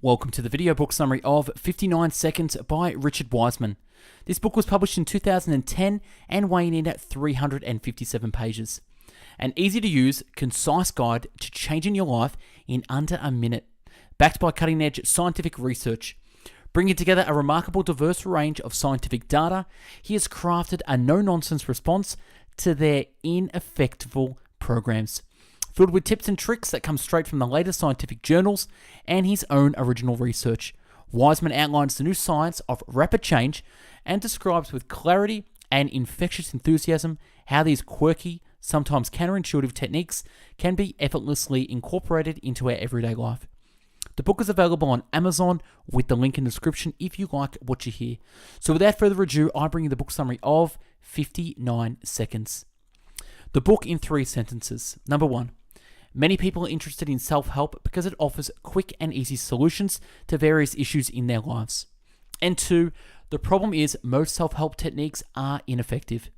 Welcome to the video book summary of 59 Seconds by Richard Wiseman. This book was published in 2010 and weighing in at 357 pages. An easy to use, concise guide to changing your life in under a minute, backed by cutting edge scientific research. Bringing together a remarkable diverse range of scientific data, he has crafted a no-nonsense response to their ineffectual programs, filled with tips and tricks that come straight from the latest scientific journals and his own original research. Wiseman outlines the new science of rapid change and describes with clarity and infectious enthusiasm how these quirky, sometimes counterintuitive techniques can be effortlessly incorporated into our everyday life. The book is available on Amazon with the link in the description if you like what you hear. So without further ado, I bring you the book summary of 59 Seconds. The book in 3 sentences. Number 1. Many people are interested in self-help because it offers quick and easy solutions to various issues in their lives. And 2, the problem is most self-help techniques are ineffective.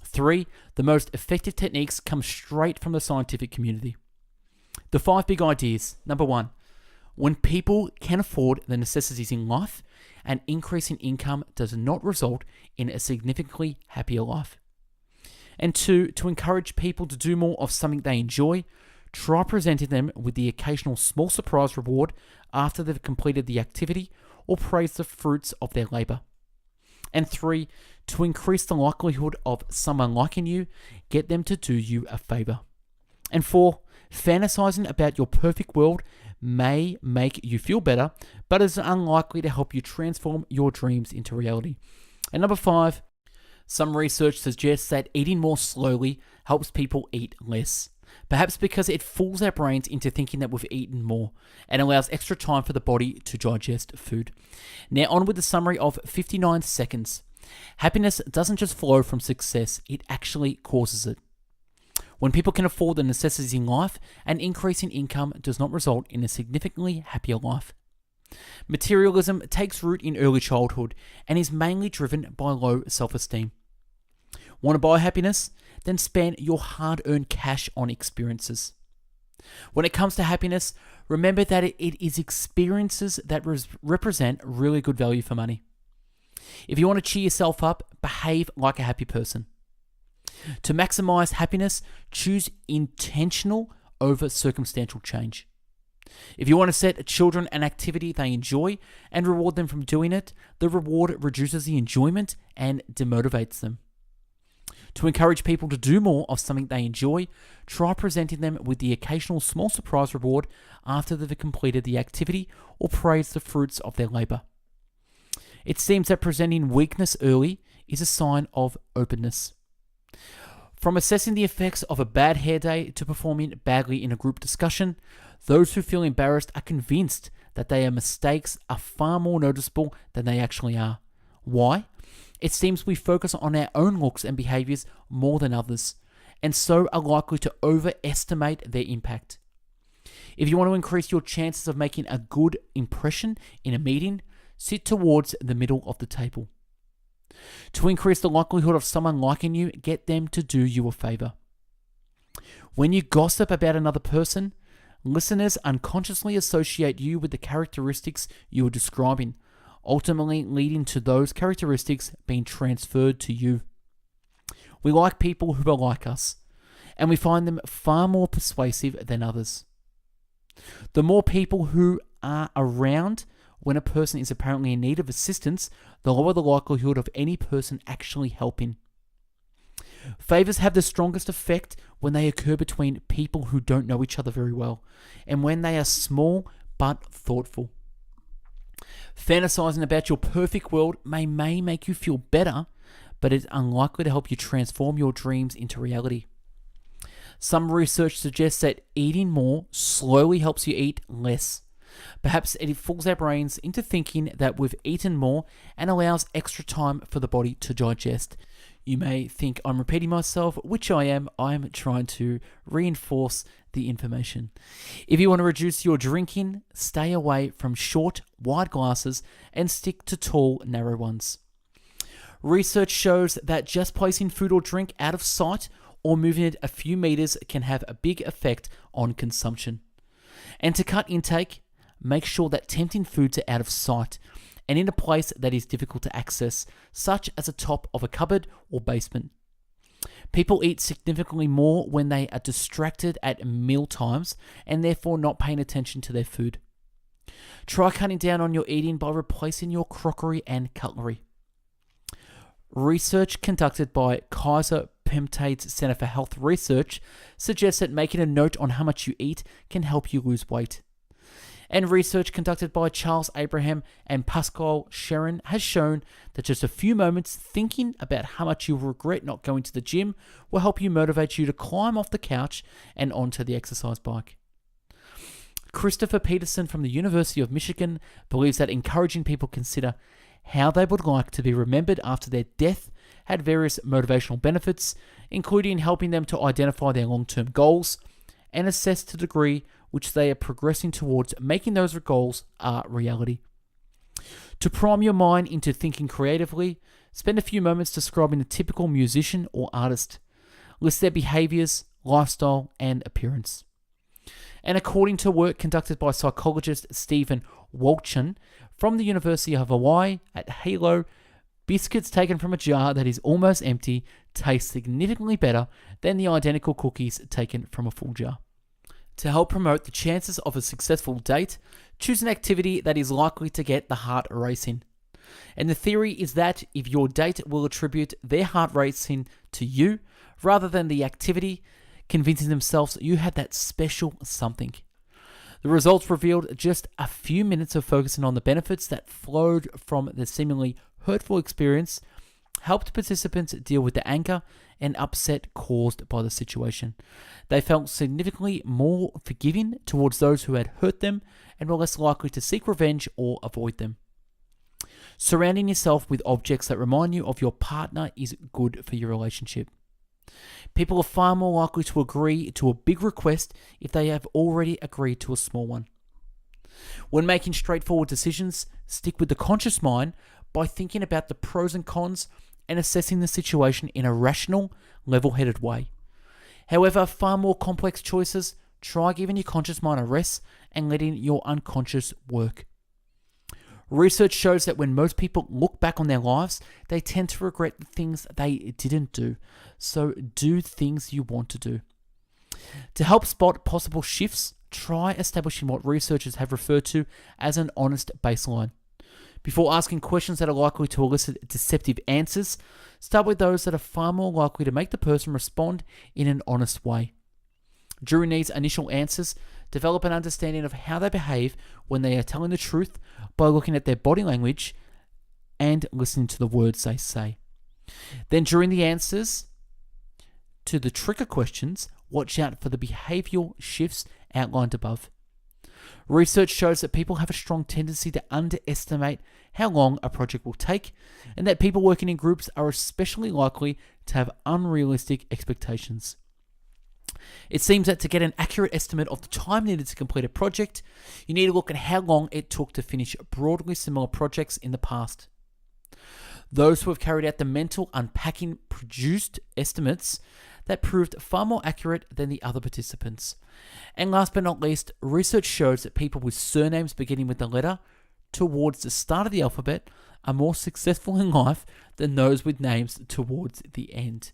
3, the most effective techniques come straight from the scientific community. The 5 big ideas. Number 1, when people can afford the necessities in life, an increase in income does not result in a significantly happier life. And 2, to encourage people to do more of something they enjoy, try presenting them with the occasional small surprise reward after they've completed the activity or praise the fruits of their labor. And 3, to increase the likelihood of someone liking you, get them to do you a favor. And 4, fantasizing about your perfect world may make you feel better, but is unlikely to help you transform your dreams into reality. And number 5, some research suggests that eating more slowly helps people eat less. Perhaps because it fools our brains into thinking that we've eaten more and allows extra time for the body to digest food. Now on with the summary of 59 seconds. Happiness doesn't just flow from success, it actually causes it. When people can afford the necessities in life, an increase in income does not result in a significantly happier life. Materialism takes root in early childhood and is mainly driven by low self-esteem. Want to buy happiness? Then spend your hard-earned cash on experiences. When it comes to happiness, remember that it is experiences that represent really good value for money. If you want to cheer yourself up, behave like a happy person. To maximize happiness, choose intentional over circumstantial change. If you want to set children an activity they enjoy and reward them from doing it, the reward reduces the enjoyment and demotivates them. To encourage people to do more of something they enjoy, try presenting them with the occasional small surprise reward after they've completed the activity or praise the fruits of their labor. It seems that presenting weakness early is a sign of openness. From assessing the effects of a bad hair day to performing badly in a group discussion, those who feel embarrassed are convinced that their mistakes are far more noticeable than they actually are. Why? It seems we focus on our own looks and behaviors more than others, and so are likely to overestimate their impact. If you want to increase your chances of making a good impression in a meeting, sit towards the middle of the table. To increase the likelihood of someone liking you, get them to do you a favor. When you gossip about another person, listeners unconsciously associate you with the characteristics you are describing, ultimately leading to those characteristics being transferred to you. We like people who are like us, and we find them far more persuasive than others. The more people who are around when a person is apparently in need of assistance, the lower the likelihood of any person actually helping. Favors have the strongest effect when they occur between people who don't know each other very well, and when they are small but thoughtful. Fantasizing about your perfect world may make you feel better, but it's unlikely to help you transform your dreams into reality. Some research suggests that eating more slowly helps you eat less. Perhaps it fools our brains into thinking that we've eaten more and allows extra time for the body to digest. You may think I'm repeating myself, which I am. I'm trying to reinforce the information. If you want to reduce your drinking, stay away from short, wide glasses and stick to tall, narrow ones. Research shows that just placing food or drink out of sight or moving it a few meters can have a big effect on consumption. And to cut intake, make sure that tempting foods are out of sight and in a place that is difficult to access, such as the top of a cupboard or basement. People eat significantly more when they are distracted at meal times and therefore not paying attention to their food. Try cutting down on your eating by replacing your crockery and cutlery. Research conducted by Kaiser Permanente's Center for Health Research suggests that making a note on how much you eat can help you lose weight. And research conducted by Charles Abraham and Pascal Sharon has shown that just a few moments thinking about how much you regret not going to the gym will help you motivate you to climb off the couch and onto the exercise bike. Christopher Peterson from the University of Michigan believes that encouraging people consider how they would like to be remembered after their death had various motivational benefits, including helping them to identify their long-term goals and assess the degree which they are progressing towards making those goals a reality. To prime your mind into thinking creatively, spend a few moments describing a typical musician or artist. List their behaviors, lifestyle, and appearance. And according to work conducted by psychologist Stephen Walchin from the University of Hawaii at Hilo, biscuits taken from a jar that is almost empty taste significantly better than the identical cookies taken from a full jar. To help promote the chances of a successful date, choose an activity that is likely to get the heart racing. And the theory is that if your date will attribute their heart racing to you rather than the activity, convincing themselves you had that special something. The results revealed just a few minutes of focusing on the benefits that flowed from the seemingly hurtful experience helped participants deal with the anger and upset caused by the situation. They felt significantly more forgiving towards those who had hurt them and were less likely to seek revenge or avoid them. Surrounding yourself with objects that remind you of your partner is good for your relationship. People are far more likely to agree to a big request if they have already agreed to a small one. When making straightforward decisions, stick with the conscious mind by thinking about the pros and cons and assessing the situation in a rational, level-headed way. However, far more complex choices, try giving your conscious mind a rest and letting your unconscious work. Research shows that when most people look back on their lives, they tend to regret the things they didn't do. So do things you want to do. To help spot possible shifts, try establishing what researchers have referred to as an honest baseline. Before asking questions that are likely to elicit deceptive answers, start with those that are far more likely to make the person respond in an honest way. During these initial answers, develop an understanding of how they behave when they are telling the truth by looking at their body language and listening to the words they say. Then during the answers to the trigger questions, watch out for the behavioral shifts outlined above. Research shows that people have a strong tendency to underestimate how long a project will take, and that people working in groups are especially likely to have unrealistic expectations. It seems that to get an accurate estimate of the time needed to complete a project, you need to look at how long it took to finish broadly similar projects in the past. Those who have carried out the mental unpacking produced estimates that proved far more accurate than the other participants. And last but not least, research shows that people with surnames beginning with the letter towards the start of the alphabet are more successful in life than those with names towards the end.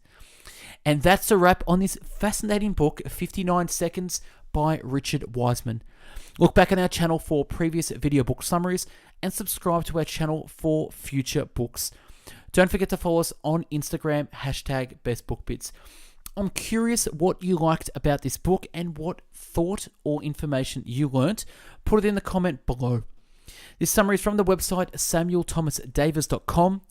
And that's a wrap on this fascinating book, 59 Seconds by Richard Wiseman. Look back on our channel for previous video book summaries and subscribe to our channel for future books. Don't forget to follow us on Instagram, #BestBookBits. I'm curious what you liked about this book and what thought or information you learnt. Put it in the comment below. This summary is from the website samuelthomasdavis.com.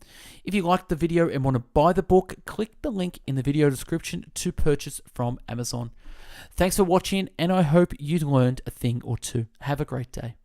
If you liked the video and want to buy the book, click the link in the video description to purchase from Amazon. Thanks for watching, and I hope you learned a thing or two. Have a great day.